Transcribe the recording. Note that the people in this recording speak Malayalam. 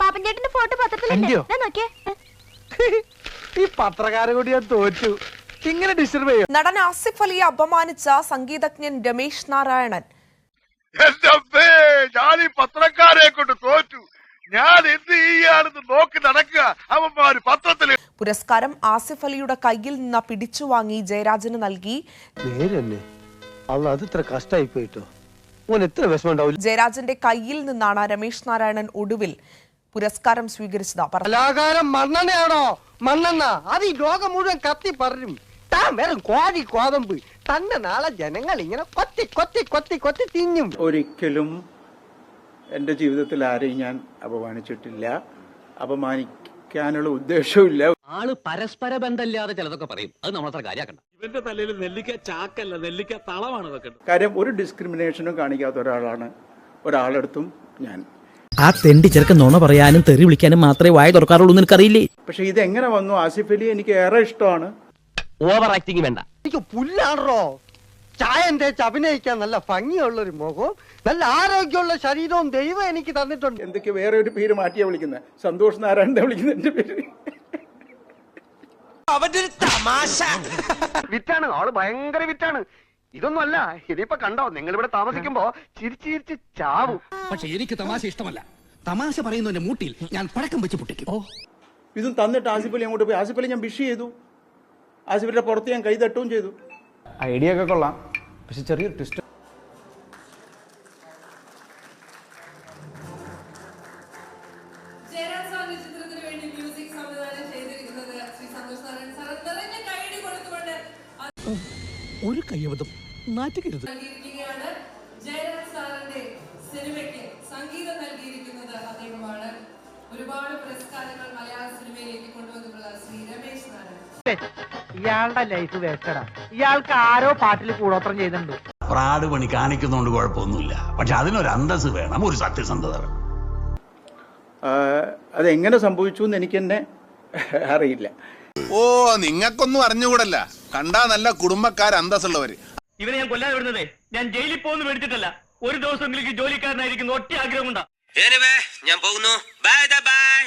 പാപ്പൻചേട്ടന്റെ ഫോട്ടോ പത്രത്തിലുണ്ട് നോക്കിയേ. ഈ പത്രക്കാരെ കൂടി ഞാൻ തോറ്റു. ഇങ്ങനെ ഡിസ്റ്റർബ് ചെയ്യും. നടൻ ആസിഫ് അലിയെ അപമാനിച്ച സംഗീതജ്ഞൻ രമേശ് നാരായണൻ. ഞാൻ ഈ പത്രക്കാരെ കൊണ്ട് തോറ്റു. ഞാൻ എന്ത് ചെയ്യാണെന്ന് നോക്കി നടക്കുക. അവന്മാര് പത്രത്തില്. പുരസ്കാരം ആസിഫ് അലിയുടെ കയ്യിൽ നിന്ന് പിടിച്ചുവാങ്ങി ജയരാജന് നൽകി. അത് ഇത്ര കഷ്ടായി പോയിട്ടോ. എത്ര വിഷമം ഉണ്ടാവില്ല. ജയരാജന്റെ കയ്യിൽ നിന്നാണ് രമേശ് നാരായണൻ ഒടുവിൽ പുരസ്കാരം സ്വീകരിച്ചത്. കലാകാരൻ മണ്ണെണ്ണയാണോ? മണ്ണെണ്ണ അത് ഈ ലോകം മുഴുവൻ കത്തി പറയും. താൻ വെറും കോഴി കോതമ്പ്. തന്നെ നാളെ ജനങ്ങൾ ഇങ്ങനെ കൊത്തി കൊത്തി കൊത്തി കൊത്തി തിന്നും. ഒരിക്കലും എൻ്റെ ജീവിതത്തിൽ ആരെയും ഞാൻ അപമാനിച്ചിട്ടില്ല, അപമാനിക്കാനുള്ള ഉദ്ദേശവുമില്ല. ആള് പരസ്പര ബന്ധമില്ലാതെ ചിലതൊക്കെ പറയും. അത് നമ്മളത്ര കാര്യമാക്കണ്ട. ഇവന്റെ തലയിൽ നെല്ലിക്ക ചാക്കല്ല, നെല്ലിക്ക തളമാണ് വെക്കുന്നത്. കാര്യം ഒരു ഡിസ്ക്രിമിനേഷനും കാണിക്കാത്ത ഒരാളാണ് ഒരാളെടുത്തും ഞാൻ. ആ തെണ്ടി ചെറുക്കൻ നുണ പറയാനും തെറി വിളിക്കാനും മാത്രമേ വായ തുറക്കാറുള്ളൂ എന്ന് എനിക്കറിയില്ലേ. പക്ഷെ ഇതെങ്ങനെ വന്നു? ആസിഫ് അലി എനിക്ക് ഏറെ ഇഷ്ടമാണ്. ഓവർ ആക്ടിങ് വേണ്ട. എനിക്ക് പുല്ലാണോ? ചായം തേച്ച് അഭിനയിക്കാൻ നല്ല ഭംഗിയുള്ളൊരു മുഖവും നല്ല ആരോഗ്യമുള്ള ശരീരവും ദൈവം എനിക്ക് തന്നിട്ടുണ്ട്. എന്തൊക്കെ വേറെ ഒരു പേര് മാറ്റിയാ വിളിക്കുന്നത്? സന്തോഷ് നാരായണന്റെ വിളിക്കുന്നത് എന്റെ പേര്. വിറ്റാണ് ആള്, ഭയങ്കര വിറ്റാണ്. ഇതൊന്നും അല്ല. ഇതിപ്പോ കണ്ടോ, നിങ്ങൾ ഇവിടെ താമസിക്കുമ്പോ ചിരിച്ച് ചിരിച്ച് ചാവും. പക്ഷെ എനിക്ക് തമാശ ഇഷ്ടമല്ല. തമാശ പറയുന്നതിന്റെ മൂട്ടിൽ ഞാൻ പഴക്കം വെച്ച് പൊട്ടിക്കും. ഇതും തന്നിട്ട് ആസിഫ് അലി അങ്ങോട്ട് പോയി. ആസിഫ് അലി ഞാൻ വിഷ് ചെയ്തു. ആസിഫ് അലിയുടെ പുറത്ത് ഞാൻ കൈ തട്ടുകയും ചെയ്തു. ഐഡിയ ഒക്കെ കൊള്ളാം, പക്ഷെ ചെറിയൊരു ട്വിസ്റ്റ്. ഒരു കയ്യബദ്ധം നാറ്റുകരുത്. സംഗീതം നൽകിയിരിക്കുന്നത് അദ്ദേഹമാണ്. ഒരുപാട് പുരസ്കാരങ്ങൾ മലയാള സിനിമയിലേക്ക് കൊണ്ടുവന്നിട്ടുള്ള ശ്രീ രമേശ് നാരായണൻ. ഇയാളുടെ ലൈഫ് വേസ്റ്റഡാ. ഇയാൾക്ക് ആരോ പാട്ടിൽ കൂടോത്രം ചെയ്തിട്ടുണ്ട്. പ്രാട് പണി കാണിക്കുന്നതുകൊണ്ട് കുഴപ്പമൊന്നുമില്ല, പക്ഷെ അതിനൊരു അന്തസ് വേണം, ഒരു സത്യസന്ധത. അതെങ്ങനെ സംഭവിച്ചു എന്ന് എനിക്ക് തന്നെ അറിയില്ല. ഓ, നിങ്ങൾക്കൊന്നും അറിഞ്ഞുകൂടല്ല. കണ്ടാ നല്ല കുടുംബക്കാർ, അന്തസ്സുള്ളവര്. ഇവനെ ഞാൻ കൊല്ലാതെ വിടുന്നതേ ഞാൻ ജയിലിൽ പോകുന്നു മേടിച്ചിട്ടല്ല, ഒരു ദിവസമെങ്കിലും ജോലിക്കാരനായിരിക്കുന്ന ഒറ്റ ആഗ്രഹം കൊണ്ടാ. ഞാൻ പോകുന്നു. Bye bye.